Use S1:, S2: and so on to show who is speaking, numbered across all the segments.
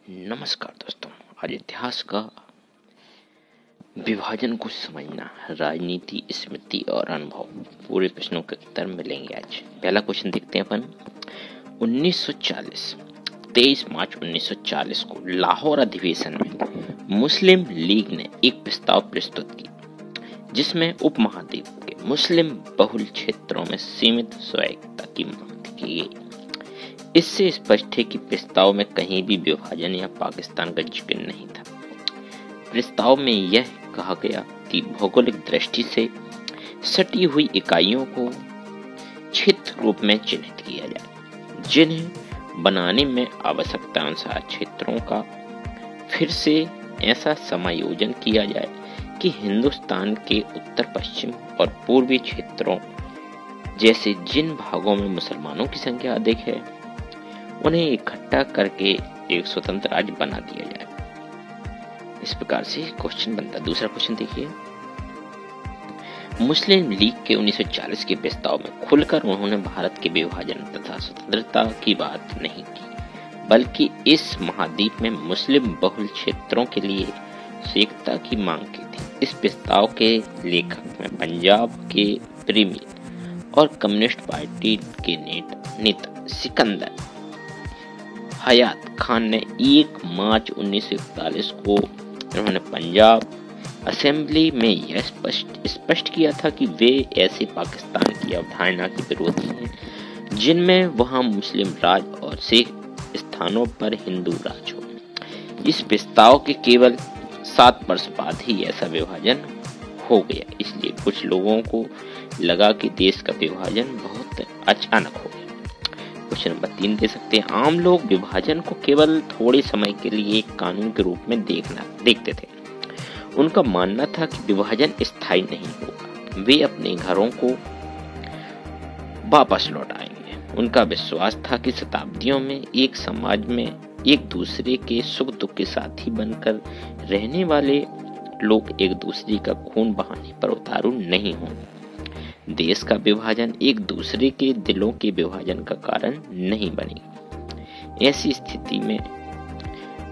S1: नमस्कार दोस्तों, आज इतिहास का विभाजन को समझना, राजनीति, स्मृति और अनुभव, पूरे प्रश्नों के उत्तर मिलेंगे। आज पहला क्वेश्चन देखते हैं अपन। 1940 23 मार्च 1940 को लाहौर अधिवेशन में मुस्लिम लीग ने एक प्रस्ताव प्रस्तुत किया जिसमें उपमहाद्वीप के मुस्लिम बहुल क्षेत्रों में सीमित स्वायत्तता की मांग की गई। इससे स्पष्ट है कि प्रस्ताव में कहीं भी विभाजन या पाकिस्तान का जिक्र नहीं था। प्रस्ताव में यह कहा गया कि भौगोलिक दृष्टि से सटी हुई इकाइयों को क्षेत्र रूप में चिन्हित किया जाए, जिन्हें बनाने में आवश्यकता अनुसार क्षेत्रों का फिर से ऐसा समायोजन किया जाए कि हिंदुस्तान के उत्तर पश्चिम और पूर्वी क्षेत्रों जैसे जिन भागों में मुसलमानों की संख्या अधिक है उन्हें इकट्ठा करके एक स्वतंत्र राज्य बना दिया जाए। इस प्रकार से क्वेश्चन बनता है। दूसरा क्वेश्चन देखिए। मुस्लिम लीग के 1940 के प्रस्ताव में खुलकर उन्होंने भारत के विभाजन तथा स्वतंत्रता की बात नहीं की, बल्कि इस महाद्वीप में मुस्लिम बहुल क्षेत्रों के लिए एकता की मांग की थी। इस प्रस्ताव के लेखक में पंजाब के प्रीमियर और कम्युनिस्ट पार्टी के नेता सिकंदर हयात खान ने 1 मार्च 1941 को उन्होंने पंजाब असेंबली में यह स्पष्ट किया था कि वे ऐसे पाकिस्तान की अवधारणा के विरोधी हैं जिनमें वहां मुस्लिम राज और शेष स्थानों पर हिंदू राज हो। इस प्रस्ताव के केवल 7 वर्ष बाद ही ऐसा विभाजन हो गया, इसलिए कुछ लोगों को लगा कि देश का विभाजन बहुत अचानक हो गया। क्वेश्चन नंबर 3 दे सकते हैं। आम लोग विभाजन को केवल थोड़े समय के लिए एक कानून के रूप में देखते थे। उनका मानना था कि विभाजन स्थायी नहीं होगा, वे अपने घरों को वापस लौट आएंगे। उनका विश्वास था कि शताब्दियों में एक समाज में एक दूसरे के सुख दुख के साथी बनकर रहने वाले लोग एक दूसरे का खून बहाने पर उतारू नहीं होंगे। देश का विभाजन एक दूसरे के दिलों के विभाजन का कारण नहीं बनेगी। ऐसी स्थिति में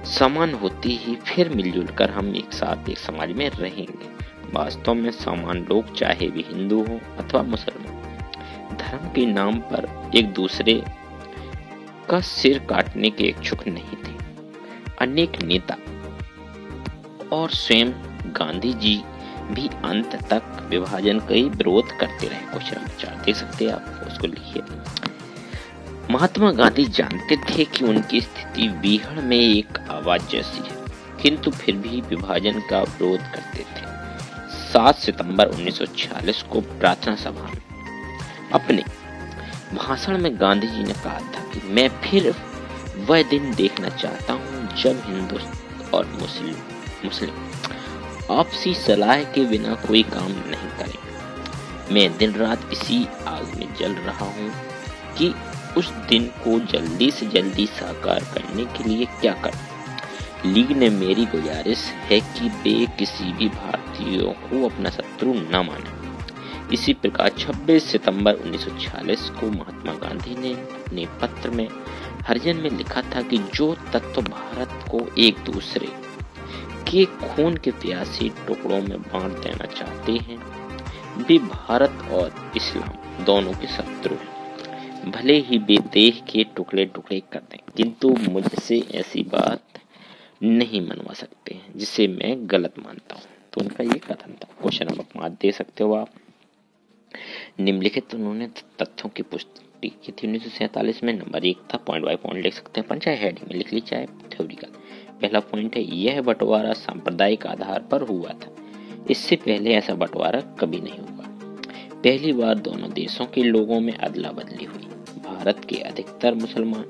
S1: समान होती ही फिर मिलजुल कर हम एक साथ एक समाज में रहेंगे। वास्तव में समान लोग चाहे वे हिंदू हो अथवा मुसलमान, धर्म के नाम पर एक दूसरे का सिर काटने के इच्छुक नहीं थे। अनेक नेता और स्वयं गांधी जी भी अंत तक विभाजन का ही विरोध करते रहे। क्वेश्चन नंबर 4 देख सकते हैं आप, उसको लिखिए। महात्मा गांधी जानते थे कि उनकी स्थिति बीहड़ में एक आवाज जैसी है, किंतु फिर भी विभाजन का विरोध करते थे। 7 सितंबर 1946 को प्रार्थना सभा में अपने भाषण में गांधी जी ने कहा था कि मैं फिर वह दिन देखना चाहता हूं जब हिंदू और मुस्लिम आपसी सलाह के बिना कोई काम नहीं करेंगे। मैं दिन रात इसी आग में जल रहा हूं कि उस दिन को जल्दी से जल्दी साकार करने के लिए क्या करें। लीग ने मेरी गुजारिश है कि वे किसी भी भारतीय को अपना शत्रु न माने। इसी प्रकार 26 सितंबर 1946 को महात्मा गांधी ने अपने पत्र में हरिजन में लिखा था कि जो तत्व भारत को एक दूसरे के खून के प्यासे टुकड़ों में बांट देना चाहते हैं वे भारत और इस्लाम दोनों के शत्रु हैं। भले ही वे देह के टुकड़े टुकड़े कर दें, किंतु मुझसे ऐसी बात नहीं मनवा सकते हैं जिसे मैं गलत मानता हूँ। तो उनका ये कथन था। क्वेश्चन नंबर 5 दे सकते हो आप। निम्नलिखित उन्होंने तथ्यों की पुष्टि की थी 1947 में। नंबर 1 था, पॉइंट बाय पॉइंट लिख सकते हैं, पंचायत हेडिंग में लिख ली चाहे थ्योरिकल। पहला पॉइंट है, यह बंटवारा सांप्रदायिक आधार पर हुआ था। इससे पहले ऐसा बंटवारा कभी नहीं हुआ। पहली बार दोनों देशों के लोगों में अदला बदली हुई। भारत के अधिकतर मुसलमान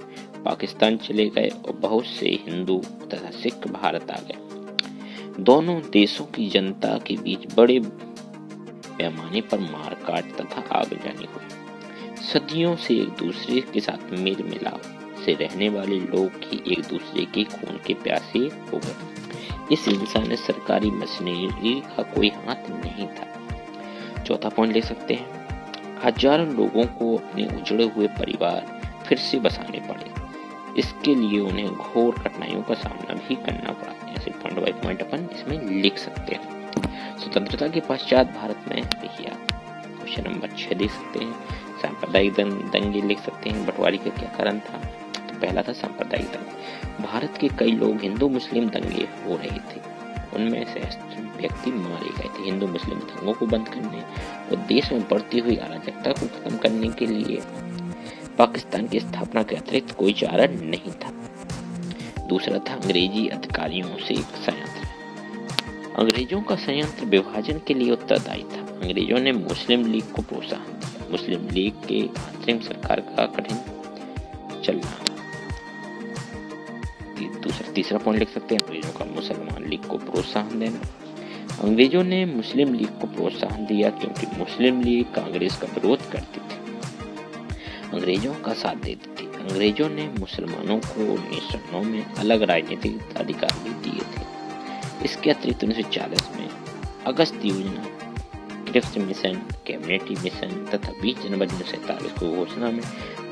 S1: पाकिस्तान चले गए और बहुत से हिंदू तथा सिख भारत आ गए। दोनों देशों की जनता के बीच बड़े पैमाने पर मारकाट तथा आगजनी हुई। सदियों से एक दूसरे के साथ मेल मिलाप से रहने वाले लोग ही एक दूसरे के खून के प्यासे हो गए। इस हिंसा में सरकारी मशीनरी का कोई हाथ नहीं था। चौथा पॉइंट ले सकते हैं, हजारों लोगों को अपने उजड़े हुए परिवार फिर से बसाने पड़े। इसके लिए उन्हें घोर कठिनाइयों का सामना भी करना पड़ा। ऐसे पॉइंट बाय पॉइंट अपन इसमें लिख सकते हैं। स्वतंत्रता के पश्चात भारत में देखिए आप क्वेश्चन नंबर 6 देख सकते हैं। सांप्रदायिक दंगे लिख सकते हैं। बंटवारे का क्या कारण था? तो पहला था सांप्रदायिक दंगे। भारत के कई लोग हिंदू मुस्लिम दंगे हो रहे थे, उनमें सहस्त्र व्यक्ति मारे गए थे। हिंदू मुस्लिम दंगों को बंद करने और देश में बढ़ती हुई अराजकता को खत्म करने के लिए पाकिस्तान की स्थापना के अतिरिक्त कोई चारा नहीं था। दूसरा था अंग्रेजी अधिकारियों से एक संयंत्र। अंग्रेजों का संयंत्र विभाजन के लिए उत्तरदायी था। अंग्रेजों ने मुस्लिम लीग को प्रोत्साहन दिया। मुस्लिम लीग के अंतरिम सरकार का कठिन चलना। तीसरा पॉइंट लिख सकते हैं, अंग्रेजों का मुसलमान लीग को प्रोत्साहन देना। अंग्रेजों ने मुस्लिम लीग को प्रोत्साहन दिया क्योंकि मुस्लिम लीग कांग्रेस का विरोध करती थी, अंग्रेजों का साथ देती थी। अंग्रेजों ने मुसलमानों को 1909 में अलग राजनीतिक अधिकार भी दिए थे। इसके अतिरिक्त 1940 में अगस्त योजना, क्रिप्स मिशन, कैबिनेट मिशन तथा 20 जनवरी 1947 को घोषणा में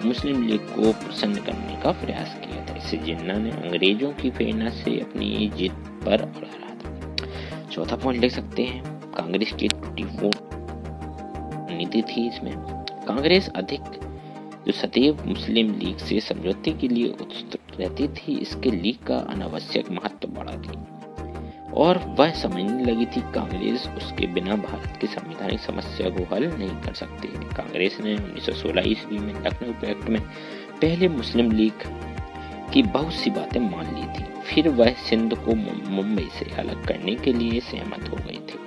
S1: मुस्लिम लीग को प्रसन्न करने का प्रयास किया था। इससे जिन्ना ने अंग्रेजों की प्रेरणा से अपनी जीत पर अड़ा रहा था। चौथा पॉइंट लिख सकते हैं, कांग्रेस की त्रुटिपूर्ण नीति थी। इसमें कांग्रेस अधिक जो सदैव मुस्लिम लीग से समझौते के लिए उत्सुक रहती थी, इसके लीग का अनावश्यक महत्व बढ़ा थी और वह समझने लगी थी कांग्रेस उसके बिना भारत की संवैधानिक समस्या को हल नहीं कर सकती। कांग्रेस ने 1916 ईस्वी में लखनऊ पैक्ट में पहले मुस्लिम लीग की बहुत सी बातें मान ली थी। फिर वह सिंध को मुंबई से अलग करने के लिए सहमत हो गई थी।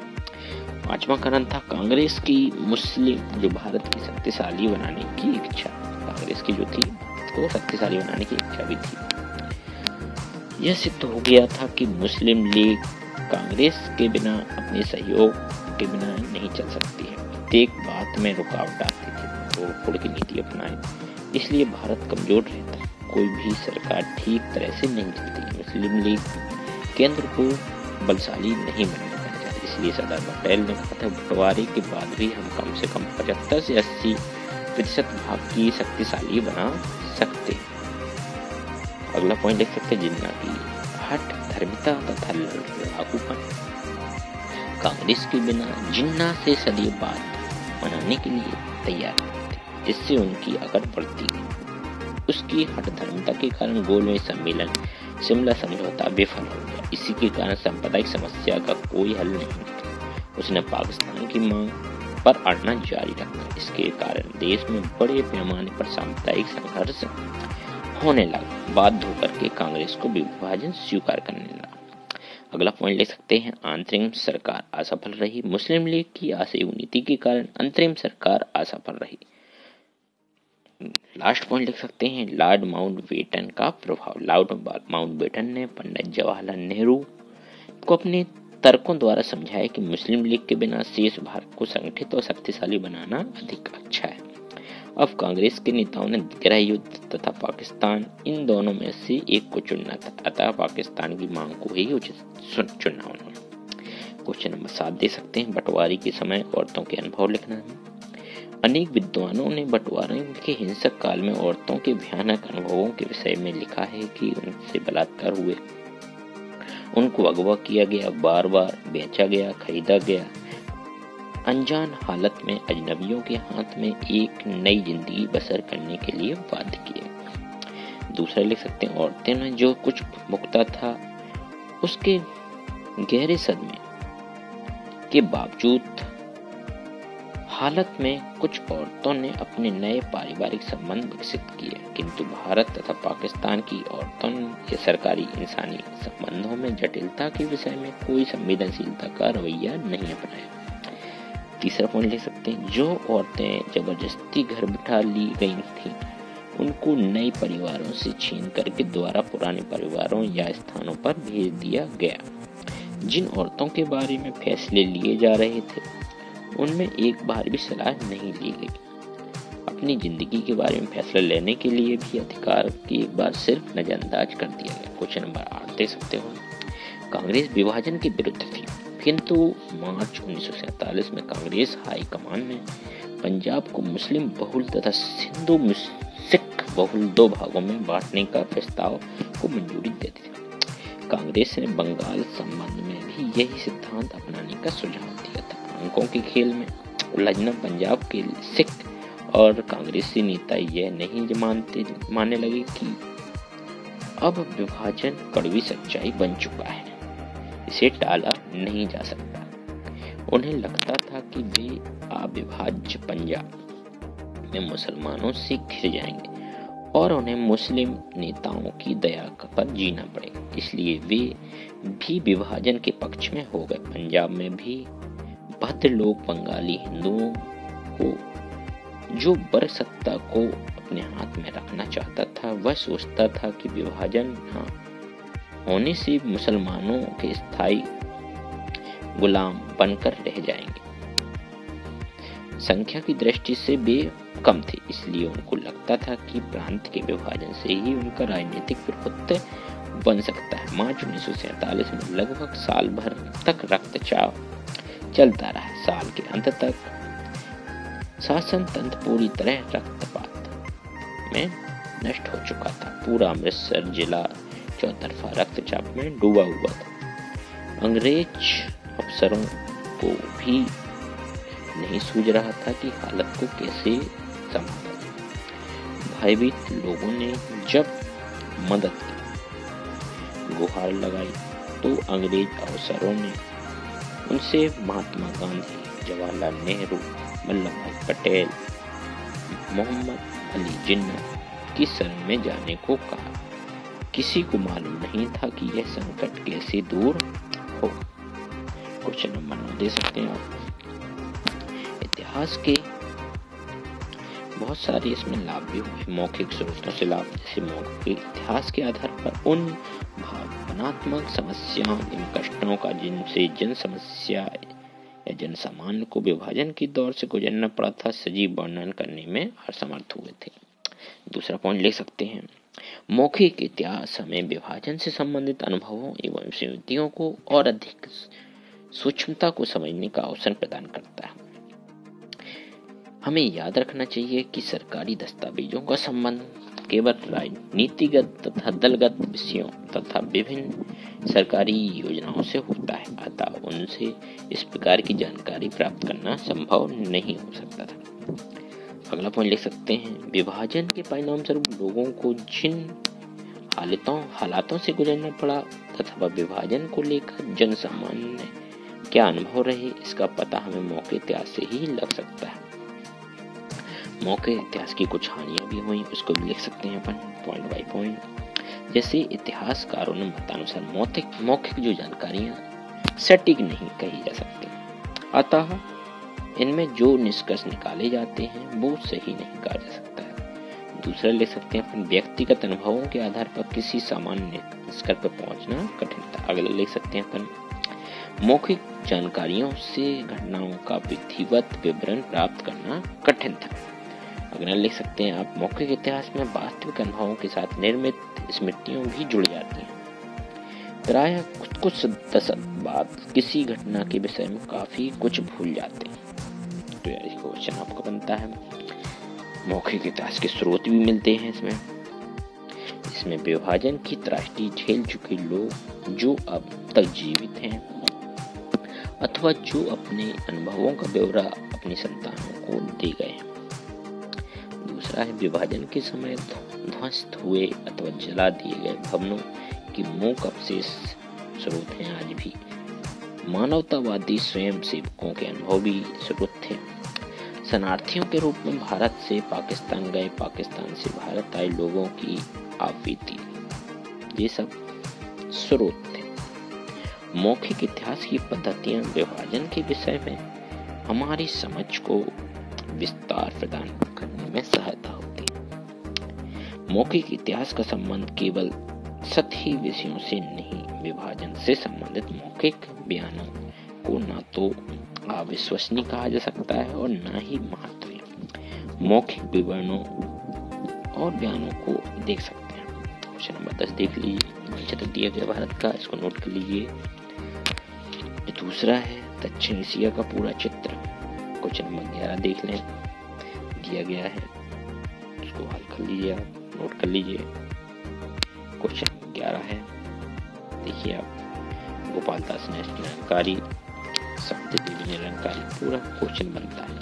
S1: पांचवा कारण था कांग्रेस की मुस्लिम जो भारत की शक्तिशाली बनाने की इच्छा। कांग्रेस की जो थी को शक्तिशाली बनाने की इच्छा भी थी। यह सिद्ध हो गया था कि मुस्लिम लीग कांग्रेस के बिना अपने सहयोग के बिना नहीं चल सकती है। प्रत्येक बात में रुकावट आती थी, तोड़-फोड़ की नीति अपनाए, इसलिए भारत कमजोर रहता। कोई भी सरकार ठीक तरह से नहीं चलती। मुस्लिम लीग केंद्र को बलशाली नहीं बनाना, इसलिए सरदार पटेल ने कहा था बंटवारे के बाद भी हम कम से कम 75 से 80% भाग की शक्तिशाली बना सकते हैं। अगला पॉइंट देख सकते हैं, जिन्ना की हठ धर्मिता तथा लड़ाकूपन। कांग्रेस के बिना जिन्ना से सदैव बात मनाने के लिए तैयार थे, जिससे उनकी अकड़ बढ़ती गई। उसकी हठ धर्मिता के कारण गोलमेज सम्मेलन शिमला समझौता विफल हो गया। इसी के कारण सांप्रदायिक समस्या का कोई हल नहीं निकला। उसने पाकिस्तान की मांग पर अड़ना जारी रखा। इसके कारण देश में बड़े पैमाने पर सांप्रदायिक संघर्ष होने लगा। बाध्य होकर के कांग्रेस को विभाजन स्वीकार करने लगा। अगला पॉइंट ले सकते हैं, अंतरिम सरकार असफल रही। मुस्लिम लीग की आशय नीति के कारण अंतरिम सरकार असफल रही। लास्ट पॉइंट लिख सकते हैं, लॉर्ड माउंटबेटन का प्रभाव। लॉर्ड माउंटबेटन ने पंडित जवाहरलाल नेहरू को अपने तर्कों द्वारा समझाया कि मुस्लिम लीग के बिना शेष भारत को संगठित और शक्तिशाली बनाना अधिक अच्छा है। अब कांग्रेस के नेताओं ने गृह युद्ध तथा पाकिस्तान, इन दोनों में से एक को चुनना था, अतः पाकिस्तान की मांग को ही उचित चुना उन्होंने। क्वेश्चन नंबर 7 दे सकते हैं, बंटवारे के समय औरतों के अनुभव लिखना है। अनेक विद्वानों ने बंटवारे के हिंसक काल में औरतों के भयानक अनुभवों के विषय में लिखा है कि उनसे बलात्कार हुए, उनको अगवा किया गया, बार बार बेचा गया, खरीदा गया, अनजान हालत में अजनबियों के हाथ में एक नई जिंदगी बसर करने के लिए बाध्य किए। दूसरा लिख सकते हैं, औरतें ने जो कुछ भुगता था उसके गहरे सदमे के बावजूद हालत में कुछ औरतों ने अपने नए पारिवारिक संबंध विकसित किए, किंतु भारत तथा पाकिस्तान की औरतों ने सरकारी इंसानी संबंधों में जटिलता के विषय में कोई संवेदनशीलता का रवैया नहीं अपनाया। तीसरा पॉइंट ले सकते हैं, जो औरतें जबरदस्ती घर बिठा ली गई थीं, उनको नए परिवारों से छीन करके दोबारा पुराने परिवारों या स्थानों पर भेज दिया गया। जिन औरतों के बारे में फैसले लिए जा रहे थे उनमें एक बार भी सलाह नहीं ली गई। अपनी जिंदगी के बारे में फैसला लेने के लिए भी अधिकार की एक बार सिर्फ नजरअंदाज कर दिया गया। क्वेश्चन नंबर 8 दे सकते हो, कांग्रेस विभाजन के विरुद्ध थी, किंतु मार्च 1947 में कांग्रेस हाईकमान ने पंजाब को मुस्लिम बहुल तथा सिंधु सिख बहुल 2 भागों में बांटने का प्रस्ताव को मंजूरी दे दी। कांग्रेस ने बंगाल संबंध में भी यही सिद्धांत अपनाने का सुझाव दिया था। अंकों के खेल में उलझना पंजाब के सिख और कांग्रेसी नेता यह नहीं मानने लगे कि अब विभाजन कड़वी सच्चाई बन चुका है, इसे टाला नहीं जा सकता। उन्हें लगता था कि वे अविभाज्य पंजाब में मुसलमानों से घिर जाएंगे और उन्हें मुस्लिम नेताओं की दया पर जीना पड़ेगा, इसलिए वे भी विभाजन के पक्ष में हो गए। पंजाब में भी भद्र लोग बंगाली हिंदुओं को, जो बर सत्ता को अपने हाथ में रखना चाहता था, वह सोचता था कि विभाजन होने से मुसलमानों के स्थायी गुलाम बनकर रह जाएंगे। संख्या की दृष्टि से वे कम थे, इसलिए उनको लगता था कि प्रांत के विभाजन से ही उनका राजनीतिक प्रभुत्व बन सकता है। मार्च 1947 में लगभग साल भर तक रक्तचाप चलता रहा। साल के अंत तक शासन तंत्र पूरी तरह रक्तपात में नष्ट हो चुका था। पूरा अमृतसर जिला चौतरफा रक्तचाप में डूबा हुआ था। अंग्रेज अफसरों को भी नहीं सूझ रहा था कि हालत को कैसे संभाला जाए। भयभीत लोगों ने जब मदद की गुहार लगाई तो अंग्रेज अफसरों ने उनसे महात्मा गांधी, जवाहरलाल नेहरू, वल्लभ भाई पटेल, मोहम्मद अली जिन्ना की शरण में जाने को कहा। किसी को मालूम नहीं था कि यह संकट कैसे दूर हो। क्वेश्चन नंबर 9 दे सकते हैं आप। इतिहास के बहुत सारे इसमें लाभ भी हुए। मौखिक स्रोतों से लाभ, जैसे मौखिक इतिहास के आधार पर उन भावनात्मक समस्याओं एवं कष्टों का जिनसे जन समस्या या जन सामान्य को विभाजन की दौर से गुजरना पड़ा था, सजीव वर्णन करने में असमर्थ हुए थे। दूसरा पॉइंट ले सकते हैं, मौखिक इतिहास हमें विभाजन से संबंधित अनुभवों एवं स्मृतियों को और अधिक सूक्ष्मता को समझने का अवसर प्रदान करता है। हमें याद रखना चाहिए कि सरकारी दस्तावेजों का संबंध केवल राजनीतिगत तथा दलगत विषयों तथा विभिन्न सरकारी योजनाओं से होता है, अतः उनसे इस प्रकार की जानकारी प्राप्त करना संभव नहीं हो सकता था। अगला पॉइंट लिख सकते हैं, विभाजन के परिणाम स्वरूप लोगों को जिन हालातों से गुजरना पड़ा तथा विभाजन को लेकर जन सामान्य क्या अनुभव रहे, इसका पता हमें मौके इतिहास से ही लग सकता है। मौके इतिहास की कुछ हानियां भी हुई, उसको भी लिख सकते हैं अपन पॉइंट बाय पॉइंट। जैसे इतिहासकारों ने मतानुसार मौखिक जो जानकारियां सटीक नहीं कही जा सकती, अतः इनमें जो निष्कर्ष निकाले जाते हैं वो सही नहीं कहा जा सकता है। दूसरा लिख सकते हैं अपन, व्यक्तिगत अनुभवों के आधार पर किसी सामान्य निष्कर्ष पर पहुंचना कठिन था। अगला लिख सकते हैं अपन, मौखिक जानकारियों से घटनाओं का विधिवत विवरण प्राप्त करना कठिन था। अगला लिख सकते हैं आप, मौखिक इतिहास में वास्तविक अनुभवों के साथ निर्मित स्मृतियां भी जुड़ जाती हैं। प्रायः कुछ दशक बाद किसी घटना के विषय में काफी कुछ भूल जाते हैं। तो यार ये क्वेश्चन आपका बनता है। मौखिक इतिहास के स्रोत भी मिलते हैं इसमें विभाजन की त्रासदी झेल चुके लोग जो अब तक जीवित हैं अथवा जो अपने अनुभवों का ब्यौरा अपनी संतानों को दे गए हैं। दूसरा है, विभाजन के समय ध्वस्त हुए अथवा जला दिए गए भवनों की मूक अवशेष स्रोत हैं आज भी। मानवतावादी स्वयं सेवकों के अनुभव भी स्रोत थे। शरणार्थियों के रूप में भारत से पाकिस्तान गए, पाकिस्तान से भारत आए लोगों की आपत्ति, ये सब स्रोत थे। मौखिक इतिहास की पद्धतियां विभाजन के विषय में हमारी समझ को विस्तार प्रदान करने में सहायता होती है। मौखिक इतिहास का संबंध केवल सतही विषयों से नहीं, विभाजन से संबंधित मौखिक बयानों को ना तो अविश्वसनीय कहा जा सकता है और ना ही महत्वहीन। मौखिक विवरणों और बयानों को देख सकते हैं। क्वेश्चन नंबर 10 देख लीजिए, चित्र दिया गया भारत का, इसको नोट कर लीजिए। दूसरा है दक्षिण एशिया का पूरा चित्र। क्वेश्चन नंबर 11 देख लें, दिया गया है, उसको हल कर लीजिए आप। नोट कर लीजिए। क्वेश्चन 11 है, देखिए आप, गोपाल दास ने निरंकारी, सत्य देवी निरंकारी, पूरा क्वेश्चन बनता है,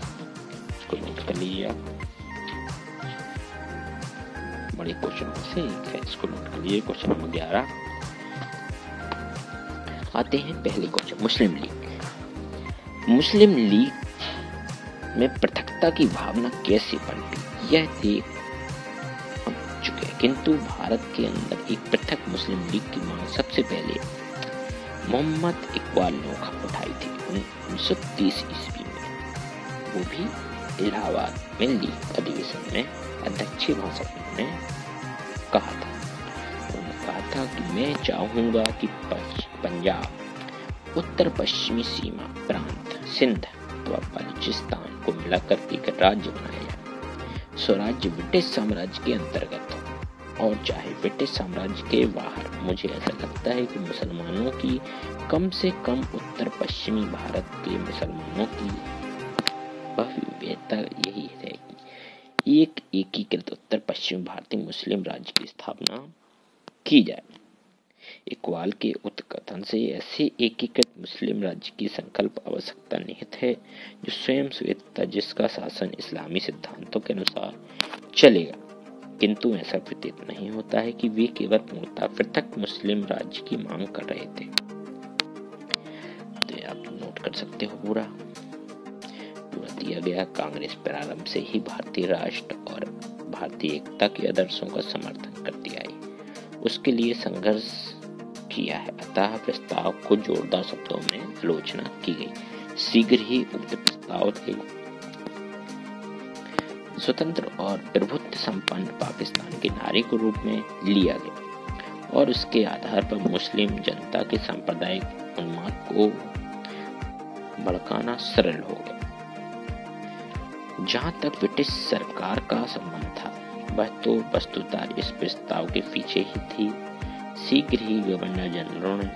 S1: इसको नोट कर लीजिए आप। बड़े क्वेश्चन से एक है, इसको नोट कर लीजिए। क्वेश्चन नंबर 11 आते हैं पहले क्वेश्चन, मुस्लिम लीग। मुस्लिम लीग में पृथकता की भावना कैसे बनती, यह देख चुके हैं, किंतु भारत के अंदर एक पृथक मुस्लिम लीग की मांग सबसे पहले मोहम्मद इकबाल ने उठाई थी 1930 ईस्वी में। वो भी इलाहाबाद में लीग अधिवेशन में अध्यक्षीय भाषण में कहा था। उन्होंने कहा था कि मैं चाहूंगा कि पंजाब, उत्तर पश्चिमी सीमा प्रांत, सिंध व बलूचिस्तान को मिलाकर एक राज्य बनाया जाए। स्वराज्य ब्रिटिश साम्राज्य के अंतर्गत हो और चाहे ब्रिटिश साम्राज्य के बाहर। मुझे ऐसा लगता है कि मुसलमानों की, कम से कम उत्तर पश्चिमी भारत के मुसलमानों की भव्यता यही रहेगी, एक एकीकृत उत्तर पश्चिमी भारतीय मुस्लिम राज्य की स्थापना की जाए। इकबाल के उत्कथन से ऐसे एकीकृत मुस्लिम राज्य की संकल्प आवश्यकता निहित है जो स्वयं स्वेच्छा, जिसका शासन इस्लामी सिद्धांतों के अनुसार चलेगा। किंतु ऐसा प्रतीत नहीं होता है कि वे केवल पूर्णतः पृथक मुस्लिम राज्य की मांग कर रहे थे। तो आप नोट कर सकते हो, पूरा दिया गया। कांग्रेस प्रारंभ से ही भारतीय राष्ट्र और भारतीय एकता के आदर्शों का समर्थन करती आई, उसके लिए संघर्ष किया है। अतः प्रस्ताव को जोरदार शब्दों में आलोचना की गई। शीघ्र ही उक्त प्रस्ताव के स्वतंत्र और प्रभुत्व संपन्न पाकिस्तान के नारे के रूप में लिया गया और उसके आधार पर मुस्लिम जनता के सांप्रदायिक उन्माद को भड़काना सरल हो गया। जहां तक ब्रिटिश सरकार का संबंध था, वह तो वस्तुतः इस प्रस्ताव के पीछे ही थी। शीघ्र ही गवर्नर जनरल ने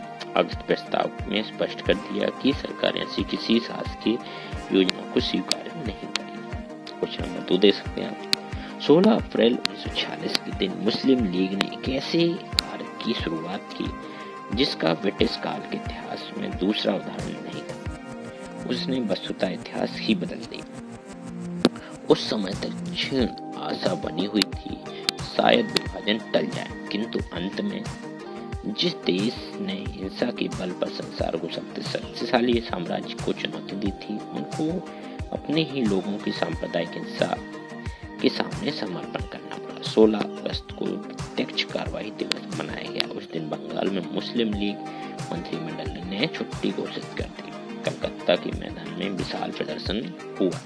S1: उक्त प्रस्ताव में स्पष्ट कर दिया कि सरकार ऐसी किसी शासकीय योजना को स्वीकार नहीं करेगी। क्वेश्चन नंबर 2 दे सकते हैं आप। 16 अप्रैल 1946 के दिन मुस्लिम लीग ने एक ऐसे कार्य की शुरुआत की जिसका ब्रिटिश काल के इतिहास में दूसरा उदाहरण नहीं था। उसने वस्तुतः इतिहास ही बदल दिया। उस समय तक क्षीण आशा बनी हुई थी, शायद विभाजन टल जाए, किंतु अंत में जिस देश ने हिंसा के बल पर संसार को सबसे शक्तिशाली साम्राज्य को चुनौती दी थी, उनको अपने ही लोगों की सांप्रदायिक हिंसा के सामने समर्पण करना पड़ा। 16 अगस्त को प्रत्यक्ष कार्रवाई दिवस मनाया गया। उस दिन बंगाल में मुस्लिम लीग मंत्रिमंडल ने छुट्टी घोषित कर दी। कलकत्ता के मैदान में विशाल प्रदर्शन हुआ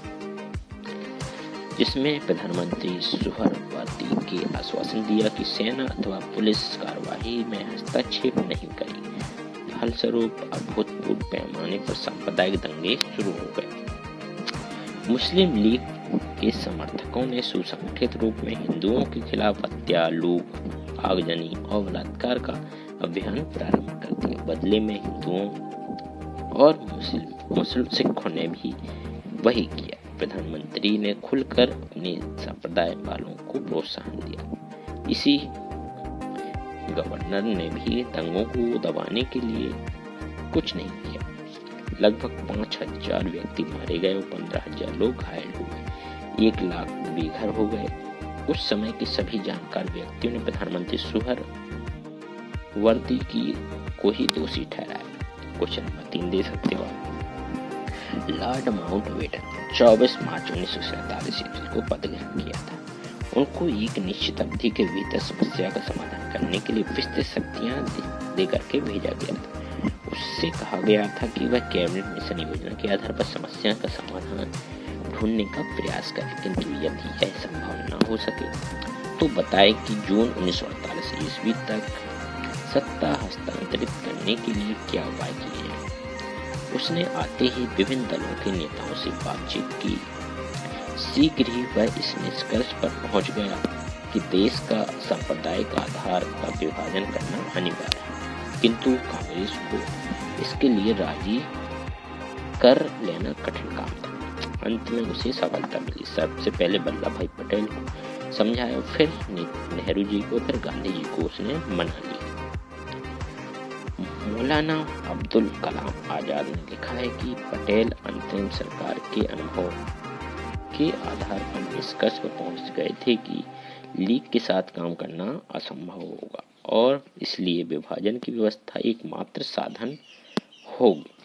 S1: जिसमें प्रधानमंत्री सुहरावर्दी के आश्वासन दिया कि सेना अथवा पुलिस कार्रवाई में हस्तक्षेप नहीं करेगी। फलस्वरूप अभूतपूर्व पैमाने पर सांप्रदायिक दंगे शुरू हो गए। मुस्लिम लीग के समर्थकों ने सुसंगठित रूप में हिंदुओं के खिलाफ हत्या, लूट, आगजनी और बलात्कार का अभियान प्रारंभ कर दिया। बदले में हिंदुओं और मुस्लिम सिखों ने भी वही किया। प्रधानमंत्री ने खुलकर अपने संप्रदाय वालों को प्रोत्साहन दिया। इसी गवर्नर ने भी दंगों को दबाने के लिए कुछ नहीं किया। लगभग 5000 व्यक्ति मारे गए और 15,000 लोग घायल हुए। 1 लाख बेघर हो गए। उस समय के सभी जानकार व्यक्तियों ने प्रधानमंत्री सुहरावर्दी को ही दोषी ठहराया। क्वेश्चन नंबर 3 दे सकते हो आप। लॉर्ड माउंटबेटन 24 मार्च 1947 ईस्वी को पद ग्रहण किया था। उनको एक निश्चित अवधि के भीतर समस्या का समाधान करने के लिए विस्तृत शक्तियां देकर के भेजा गया था। उससे कहा गया था कि वह कैबिनेट मिशन योजना के आधार पर समस्या का समाधान ढूंढने का प्रयास करे, किंतु यदि यह संभव न हो सके तो बताए कि जून 1948 ईस्वी तक सत्ता हस्तांतरित करने के लिए क्या उपाय किए जाए। उसने आते ही विभिन्न दलों के नेताओं से बातचीत की। शीघ्र ही वह इस निष्कर्ष पर पहुंच गया कि देश का सांप्रदायिक आधार पर विभाजन करना अनिवार्य है, किंतु कांग्रेस को इसके लिए राजी कर लेना कठिन काम था। अंत में उसे सफलता मिली। सबसे पहले वल्लभ भाई पटेल को समझाया। फिर नेहरू जी को, फिर गांधी जी को उसने मना लिया। मौलाना अब्दुल कलाम आजाद ने लिखा है कि पटेल अंतरिम सरकार के अनुभव के आधार पर निष्कर्ष पर पहुंच गए थे कि लीग के साथ काम करना असंभव होगा और इसलिए विभाजन की व्यवस्था एकमात्र साधन होगी।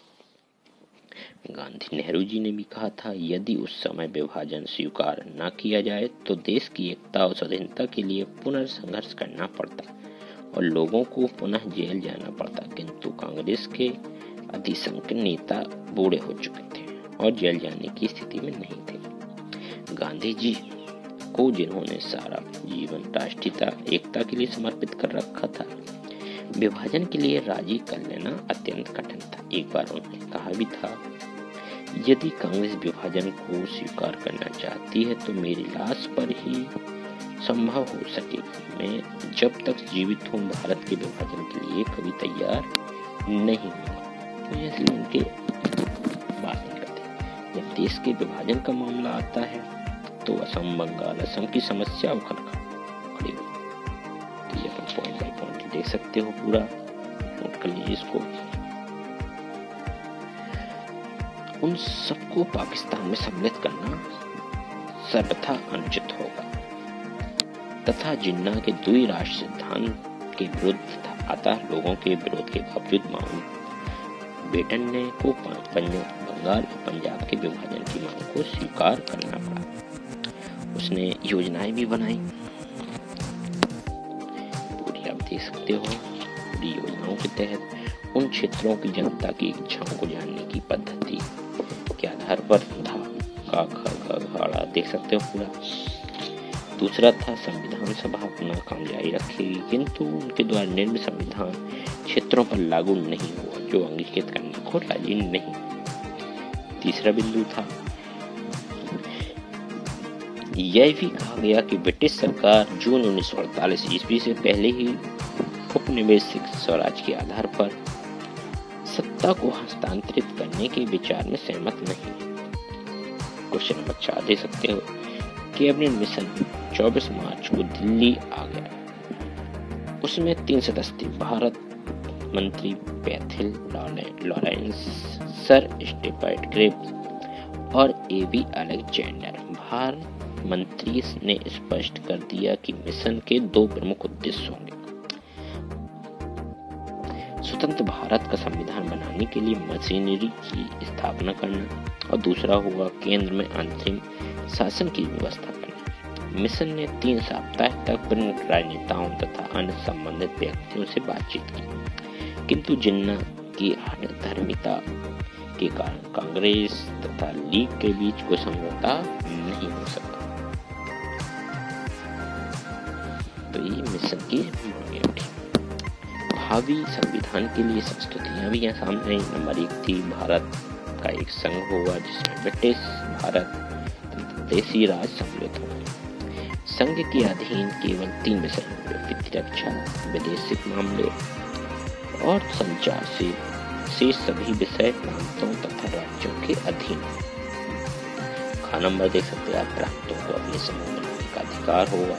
S1: गांधी नेहरू जी ने भी कहा था, यदि उस समय विभाजन स्वीकार न किया जाए तो देश की एकता और स्वाधीनता के लिए पुनर्संघर्ष करना पड़ता और लोगों को पुनः जेल जाना पड़ता। किंतु कांग्रेस के अधिसंख्य नेता बूढ़े हो चुके थे और जेल जाने की स्थिति में नहीं थे। गांधी जी को, जिन्होंने सारा जीवन राष्ट्रीयता एकता के लिए समर्पित कर रखा था, विभाजन के लिए राजी कर लेना अत्यंत कठिन था। एक बार उन्होंने कहा भी था, यदि कांग्रेस विभाजन को स्वीकार करना चाहती है तो मेरी लाश पर ही संभव हो सकेगी। मैं जब तक जीवित हूँ भारत के विभाजन के लिए कभी तैयार नहीं हूँ। तो इसलिए उनके बात नहीं करते। जब देश के विभाजन का मामला आता है तो असम, बंगाल, असम की समस्या उखड़ खड़ी हुई। तो ये अपन पॉइंट बाय पॉइंट देख सकते हो, पूरा नोट कर लीजिए इसको। उन सबको पाकिस्तान में सम्मिलित करना सर्वथा अनुचित होगा तथा जिन्ना के द्विराष्ट्र सिद्धांत के विरुद्ध था। अतः लोगों के विरोध के बावजूद माउंटबेटन ने को बंगाल और पंजाब के विभाजन की मांग को स्वीकार करना पड़ा। उसने योजनाएं भी बनाई, पूरी आप देख सकते हो। पूरी योजनाओं के तहत उन क्षेत्रों की जनता की इच्छाओं को जानने की पद्धति के आधार पर था। का देख सकते हो पूरा। दूसरा था, संविधान सभा अपना काम जारी रखेगी किंतु उनके द्वारा निर्मित संविधान क्षेत्रों पर लागू नहीं हुआ जो अंगीकृत करने को राजी नहीं। तीसरा बिंदु था, यह भी कहा गया कि ब्रिटिश सरकार जून 1948 ईस्वी से पहले ही उपनिवेशिक स्वराज के आधार पर सत्ता को हस्तांतरित करने के विचार में सहमत नहीं। क्वेश्चन नंबर 4 दे सकते हो, कैबिनेट मिशन 24 मार्च को दिल्ली आ गया। उसमें 3 सदस्य थे, भारत मंत्री बैथिल लॉरेंस, सर स्टेफर्ड क्रिप्स और एबी अलेक्जेंडर। भारत मंत्री ने स्पष्ट कर दिया कि मिशन के 2 प्रमुख उद्देश्य होंगे, स्वतंत्र भारत का संविधान बनाने के लिए मशीनरी की स्थापना करना और दूसरा हुआ केंद्र में अंतरिम शासन की व्यवस्था करना। मिशन ने 3 सप्ताह तक प्रमुख राजनेताओं तथा अन्य संबंधित व्यक्तियों से बातचीत की, किंतु जिन्ना की अधर्मिता के कारण कांग्रेस तथा लीग के बीच कोई समझौता नहीं हो सका। तो ये मिशन की मांगे उठी। भावी संविधान के लिए संस्तुतियां भी यहाँ सामने आई। नंबर 1 थी, भारत का एक संघ होगा जिसमें ब्रिटिश, भारत, देशी राज सम्मिलित होंगे। संघ के अधीन केवल 3 विषय होंगे, प्रतिरक्षा, वैदेशिक मामले और संचार से शेष सभी विषय प्रांतों तथा राज्यों के अधीन। नंबर देख सकते हैं आप, प्रांतों को अपने समूह बनाने का अधिकार होगा।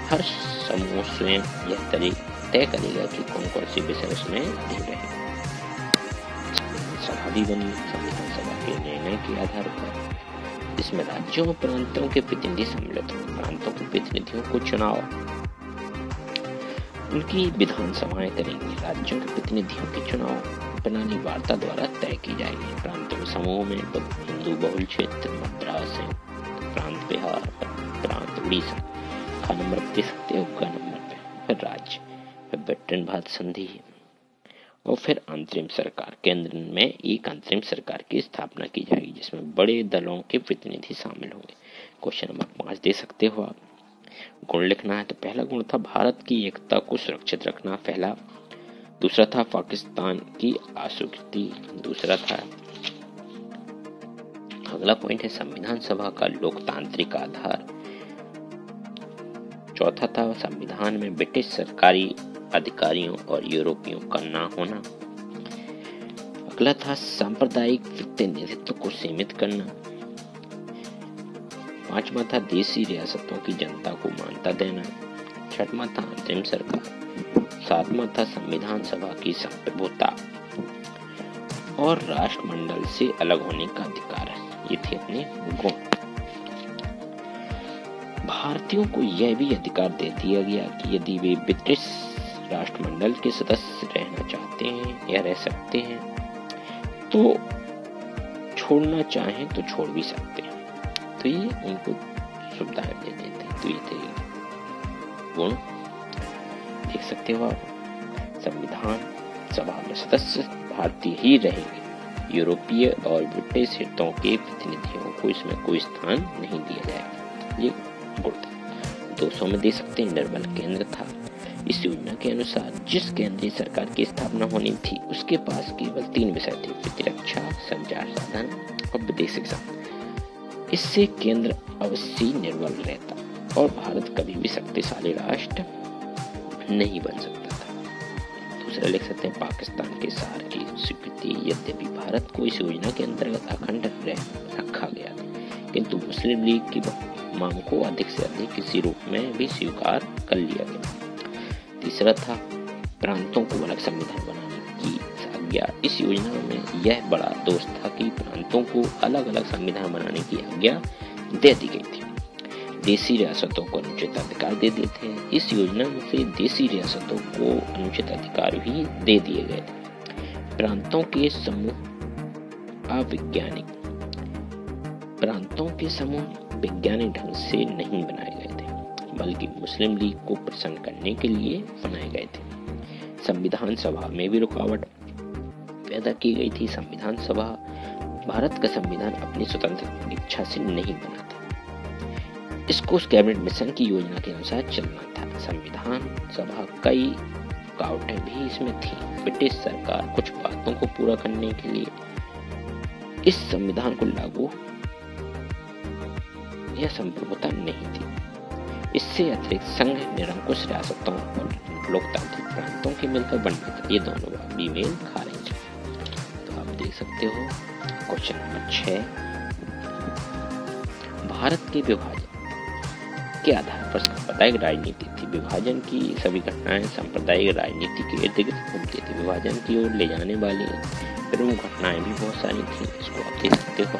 S1: हर समूह स्वयं यह तय करेगा कि कौन कौन से विषय उसमें अधीन रहेंगे। सभा भी बनी संविधान सभा के निर्णय के आधार पर, इसमें राज्यों और प्रांतों के प्रतिनिधि सम्मिलित होंगे। प्रांतों के प्रतिनिधियों को चुनाव उनकी विधानसभाएं करेंगी। राज्यों के प्रतिनिधियों के चुनाव प्रणाली वार्ता द्वारा तय की जाएगी। प्रांतों के समूह में हिंदू बहुल क्षेत्र मद्रास है, प्रांत बिहार, प्रांत उड़ीसा। नंबर दे सकते हो का नंबर पे, फिर राज्य, फिर ब्रिटेन भारत संधि और फिर अंतरिम सरकार। केंद्र में एक अंतरिम सरकार की स्थापना की जाएगी जिसमें बड़े दलों के प्रतिनिधि शामिल होंगे। क्वेश्चन नंबर 5 दे सकते हो आप। गुण लिखना है तो पहला गुण था भारत की एकता को सुरक्षित रखना, पहला। दूसरा था पाकिस्तान की अस्वीकृति, दूसरा था। अगला पॉइंट है संविधान सभा का लोकतांत्रिक आधार। चौथा था संविधान में ब्रिटिश सरकारी अधिकारियों और यूरोपियों का ना होना। अगला था सांप्रदायिक प्रतिनिधित्व को सीमित करना। पांचवा था देशी रियासतों की जनता को मान्यता देना। छठवां था अंतरिम सरकार। सातवां था संविधान सभा की संप्रभुता और राष्ट्रमंडल से अलग होने का अधिकार। ये थे अपने गुण। भारतीयों को यह भी अधिकार दे दिया गया कि यदि वे ब्रिटिश राष्ट्रमंडल के सदस्य रहना चाहते हैं या रह सकते हैं तो छोड़ना चाहें तो छोड़ भी सकते हैं। तो ये उनको सुविधाएं दे देते हैं। तो ये थे गुण, देख सकते हो आप। संविधान सभा में सदस्य भारतीय ही रहेंगे। यूरोपीय और ब्रिटिश हितों के प्रतिनिधियों को इसमें कोई स्थान नहीं दिया जाएगा। ये गुण थे। 200 में दे सकते हैं निर्बल केंद्र था। इस योजना के अनुसार जिस केंद्रीय सरकार की स्थापना होनी थी उसके पास केवल 3 विषय थे, प्रतिरक्षा, संचार साधन और विदेशी संबंध। इससे केंद्र अवश्य निर्बल रहता और भारत कभी भी शक्तिशाली राष्ट्र नहीं बन सकता था। दूसरा लिख सकते हैं पाकिस्तान के सार की स्वीकृति। यद्यपि भारत को इस योजना के अंतर्गत अखंड रखा गया था, किंतु मुस्लिम लीग की मांग को अधिक से अधिक किसी रूप में भी स्वीकार कर लिया गया। तीसरा था प्रांतों को अलग संविधान बनाने की आज्ञा। इस योजना में यह बड़ा दोष था कि प्रांतों को अलग अलग संविधान बनाने की आज्ञा दे दी गई थी। देशी रियासतों को अनुचित अधिकार दे दिए थे। इस योजना से देशी रियासतों को अनुचित अधिकार भी दे दिए गए थे। प्रांतों के समूह वैज्ञानिक ढंग से नहीं बनाए गए थे, बल्कि मुस्लिम लीग को प्रसन्न करने के लिए बनाए गए थे। संविधान सभा में भी रुकावट पैदा की गई थी। संविधान सभा भारत का संविधान अपनी स्वतंत्र इच्छा से नहीं बना था। इसको उस कैबिनेट मिशन की योजना के अनुसार चलना था। संविधान सभा कई रुकावटें भी इसमें थी। ब्रिटिश सरकार कुछ बातों को पूरा करने के लिए इस संविधान को लागू या संप्रभुता नहीं थी। इससे अतिरिक्त संघ निरंकुश रियासतों और लोकतांत्रिक प्रांतों के मिलकर बनने था। ये दोनों भी मेल खा रहे थे। तो आप देख सकते हो क्वेश्चन नंबर 6, भारत के विभाजन के आधार पर सांप्रदायिक राजनीति थी। विभाजन की सभी घटनाएं सांप्रदायिक राजनीति के इर्द गिर्द घूमती थी। विभाजन की ओर ले जाने वाली प्रमुख घटनाएं भी बहुत सारी थी। इसको आप देख सकते हो।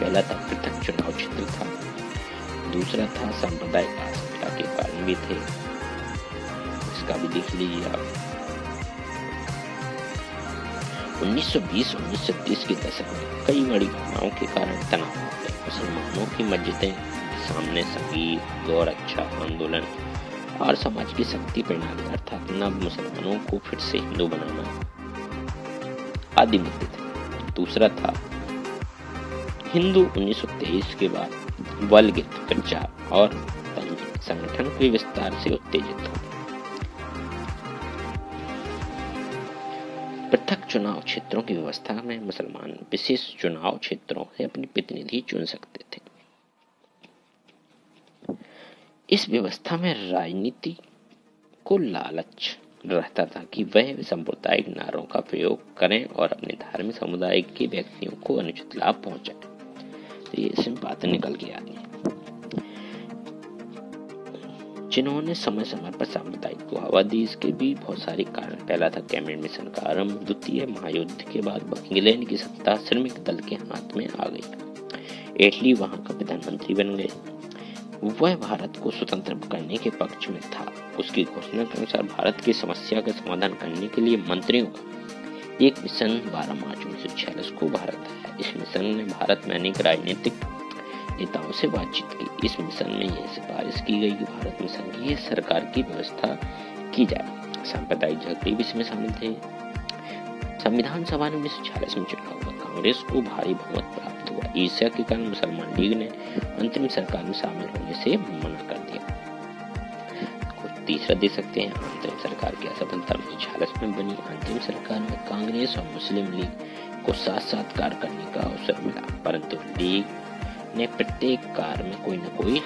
S1: पहला था पृथक चुनाव क्षेत्र था। दूसरा था सांप्रदायिक आस्था के कारण भी थे। इसका भी देख लीजिए आप। 1920-1930 के दशक में कई बड़ी घटनाओं के कारण तनाव हो गया। मुसलमानों की मस्जिदें सामने संगीत, गौर अच्छा आंदोलन और समाज की शक्ति प्रणाली अर्थात नव मुसलमानों को फिर से हिंदू बनाना आदि मुद्दे थे। दूसरा था हिंदू 1923 के बाद वलगित प्रचार और संगठन के विस्तार से उत्तेजित हो। पृथक चुनाव क्षेत्रों की व्यवस्था में मुसलमान विशेष चुनाव क्षेत्रों से अपने प्रतिनिधि चुन सकते थे। इस व्यवस्था में राजनीति को लालच रहता था कि वह सांप्रदायिक नारों का प्रयोग करें और अपने धार्मिक समुदाय के व्यक्तियों को अनुचित लाभ पहुंचाएं। तो ये इसमें बातें निकल के आती हैं। जिन्होंने समय समय पर सांप्रदायिक को हवा दी, इसके भी बहुत सारे कारण। पहला था कैबिनेट मिशन का आरंभ। द्वितीय महायुद्ध के बाद इंग्लैंड की सत्ता श्रमिक दल के हाथ में आ गई। एटली वहां का प्रधानमंत्री बन गए। वह भारत को स्वतंत्र करने के पक्ष में था। उसकी घोषणा के अनुसार भारत की समस्या का समाधान करने के लिए मंत्रियों का एक मिशन 12 मार्च 1946 को भारत आया। इस मिशन ने भारत में अनेक राजनीतिक नेताओं से बातचीत की। इस मिशन में यह सिफारिश की गई कि भारत में संघीय सरकार की व्यवस्था की जाए। सांप्रदायिक झगड़े भी इसमें शामिल थे। संविधान सभा ने 1946 में चुनाव हुआ। कांग्रेस को भारी बहुमत प्राप्त हुआ। ईर्ष्या के कारण मुसलमान लीग ने अंतरिम सरकार में शामिल होने से मना कर दिया। तीसरा दे सकते हैं अंतरिम सरकार की असफलता 1946 में बनी। अंतरिम सरकार में कांग्रेस और मुस्लिम लीग को साथ साथ कार्य करने का अवसर मिला, परंतु लीग ने प्रत्येक कार्य में कोई न कोई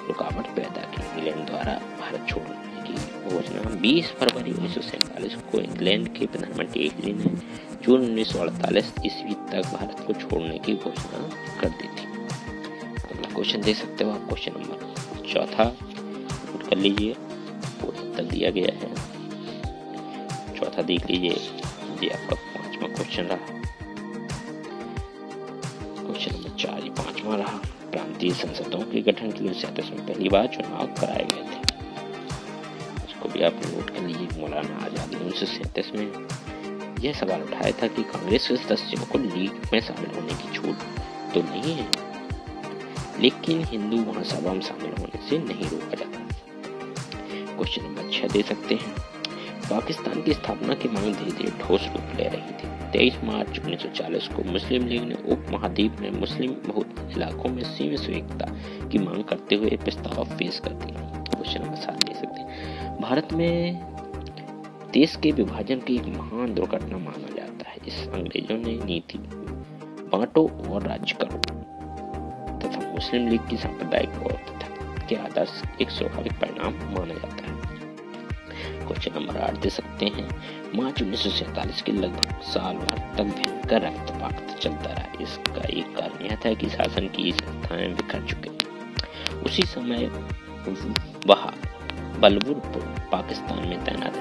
S1: रुकावट पैदा की। इंग्लैंड द्वारा भारत छोड़ने की घोषणा 20 फरवरी 1947 को इंग्लैंड के प्रधानमंत्री एटली ने जून 1948 ईस्वी तक भारत को छोड़ने की घोषणा कर दी थी। क्वेश्चन देख सकते हो आप। क्वेश्चन नंबर चौथा नोट कर लीजिए, पूरा उत्तर दिया गया है। चौथा देख लीजिए, ये आपका 5वां क्वेश्चन रहा। क्वेश्चन नंबर 4 ये 5वां रहा। प्रांतीय संसदों के गठन के लिए 1937 में पहली बार चुनाव कराए गए थे। इसको भी आप नोट कर लीजिए। मौलाना आजाद ने 1937 में यह सवाल उठाया था कि कांग्रेस के सदस्यों को लीग में शामिल होने की छूट तो नहीं है, लेकिन हिंदू महासभा में शामिल होने से नहीं रोका जाता। क्वेश्चन नंबर 6 दे सकते हैं। पाकिस्तान की स्थापना की मांग धीरे धीरे ठोस रूप ले रही थी। 23 मार्च 1940 को मुस्लिम लीग ने उपमहाद्वीप में मुस्लिम बहुल इलाकों में सीमा स्वीकृता की मांग करते हुए प्रस्ताव पेश कर दिया। क्वेश्चन नंबर 7 दे सकते हैं। भारत में देश के विभाजन की एक महान दुर्घटना माना जाता है। इस अंग्रेजों ने नीति बांटो और राज्य करो तथा मुस्लिम लीग की सांप्रदायिक और तथा के आदर्श एक स्वाभाविक परिणाम माना जाता है। क्वेश्चन नंबर 8 दे सकते हैं। मार्च 1947 के लगभग साल भर तक भयंकर रक्तपात चलता रहा। इसका एक कारण यह था कि शासन की संस्थाएं बिखर चुके। उसी समय वह बलबुरपुर पाकिस्तान में तैनात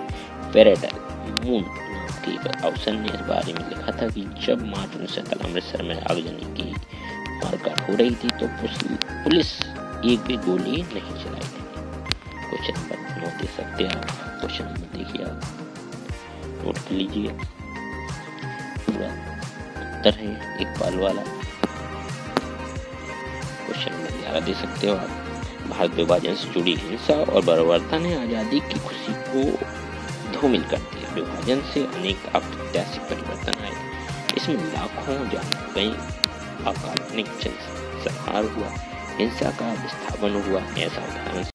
S1: पेरेडल मून नाम के एक अफसर ने इस बारे में लिखा था कि जब मार्च 1947 अमृतसर में आगजनी की मारकाट हो रही थी तो पुलिस एक भी गोली नहीं चलाई थी। क्वेश्चन नंबर 9 दे सकते हैं आप। क्वेश्चन नंबर देखिए आप, नोट कर लीजिए, पूरा उत्तर है इकबाल वाला। क्वेश्चन नंबर 11 दे सकते हो आप। भारत विभाजन से जुड़ी हिंसा और बर्बरता ने आजादी की खुशी को धूमिल कर दिया। विभाजन से अनेक अप्रत्याशित परिवर्तन आए। इसमें लाखों जान गई, अकाल्पनिक संहार हुआ, हिंसा का विस्थापन हुआ। ऐसा उदाहरण